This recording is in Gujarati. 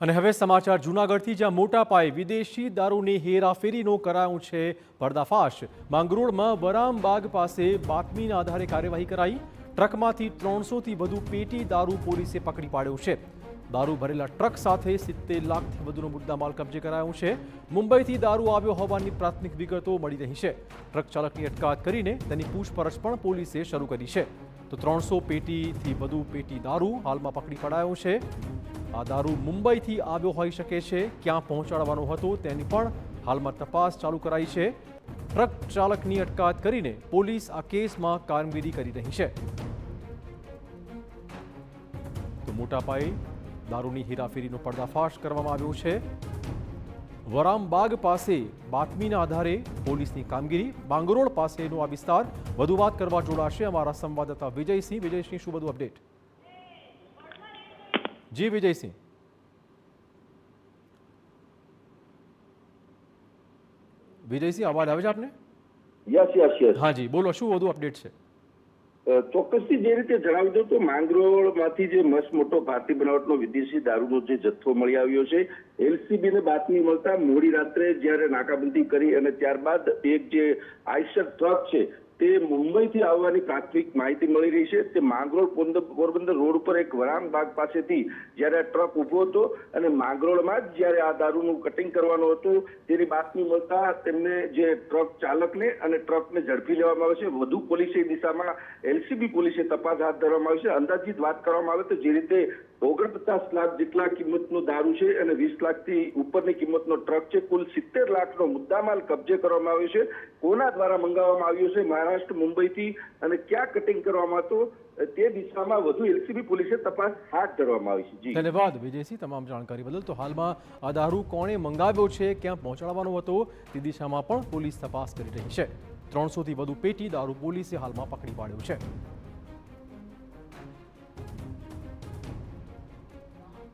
અને હવે સમાચાર જૂનાગઢથી, જ્યાં મોટા પાયે વિદેશી દારૂની હેરાફેરીનો કરાયું છે પર્દાફાશ। માંગરોળમાં વરામબાગ પાસે બાતમીના આધારે કાર્યવાહી કરાઈ। ટ્રકમાંથી 300થી વધુ પેટી દારૂ પોલીસે પકડી પાડ્યો છે। દારૂ ભરેલા ટ્રક સાથે 70 લાખથી વધુનો મુદ્દામાલ કબજે કરાયો છે। મુંબઈથી દારૂ આવ્યો હોવાની પ્રાથમિક વિગતો મળી રહી છે। ટ્રક ચાલકની અટકાયત કરીને તેની પૂછપરછ પણ પોલીસે શરૂ કરી છે। તો 300 પેટીથી વધુ પેટી દારૂ હાલમાં પકડી પડાયો છે। આ દારૂ મુંબઈથી આવ્યો હોઈ શકે છે, ક્યાં પહોંચાડવાનો હતો તેની પણ હાલમાં તપાસ ચાલુ કરાઈ છે। ટ્રક ચાલકની અટકાયત કરીને પોલીસ આ કેસમાં કામગીરી કરી રહી છે। તો મોટા પાયે દારૂની હેરાફેરીનો પર્દાફાશ કરવામાં આવ્યો છે। વરામબાગ પાસે બાતમીના આધારે પોલીસની કામગીરી। માંગરોળ પાસેનો આ વિસ્તાર। વધુ વાત કરવા જોડાશે અમારા સંવાદદાતા વિજયસિંહ। વિજયસિંહ, શું બધું અપડેટ? जी विजय सिंह। विजय सिंह, अवाज आवे छे आपने? यस। हाँ जी, बोलो, શું વધુ અપડેટ છે? ચોક્કસથી જે રીતે જણાવી દઉં તો માંગરોળમાંથી જે મસ્ત મોટો ભારતીય બનાવટનો વિદેશી દારૂનો જે જથ્થો મળી આવ્યો છે, એલસીબીને બાતમી મળતા મોડી રાત્રે જ્યારે નાકાબંધી કરી અને ત્યારબાદ એક જે આઈસર ટ્રક છે તે મુંબઈથી આવવાની પ્રાથમિક માહિતી મળી રહી છે। તે માંગરોળ પોરબંદર રોડ ઉપર એક વરામબાગ પાસેથી જ્યારે આ ટ્રક ઉભો હતો અને માંગરોળમાં જ જ્યારે આ દારૂનું કટિંગ કરવાનું હતું તેની બાતમી મળતા તેમને જે ટ્રક ચાલકને અને ટ્રકને ઝડપી લેવામાં આવે છે। વધુ પોલીસે દિશામાં એલસીબી પોલીસે તપાસ હાથ ધરવામાં આવી છે। અંદાજિત વાત કરવામાં આવે તો જે રીતે 49 લાખ જેટલા કિંમતનો દારૂ છે અને 20 લાખથી ઉપરની કિંમતનો ટ્રક છે, કુલ 70 લાખનો મુદ્દામાલ કબજે કરવામાં આવ્યો છે। કોના દ્વારા મંગાવવામાં આવ્યો છે, મહારાષ્ટ્ર, મુંબઈથી, અને ક્યાં કટિંગ કરવામાં હતું તે દિશામાં વધુ એલસીબી પોલીસે તપાસ હાથ ધરવામાં આવી છે। ધન્યવાદ વિજયસિંહ તમામ જાણકારી બદલ। તો હાલમાં આ દારૂ કોણે મંગાવ્યો છે, ક્યાં પહોંચાડવાનો હતો તે દિશામાં પણ પોલીસ તપાસ કરી રહી છે। 300થી વધુ પેટી દારૂ પોલીસે હાલમાં પકડી પાડ્યો છે।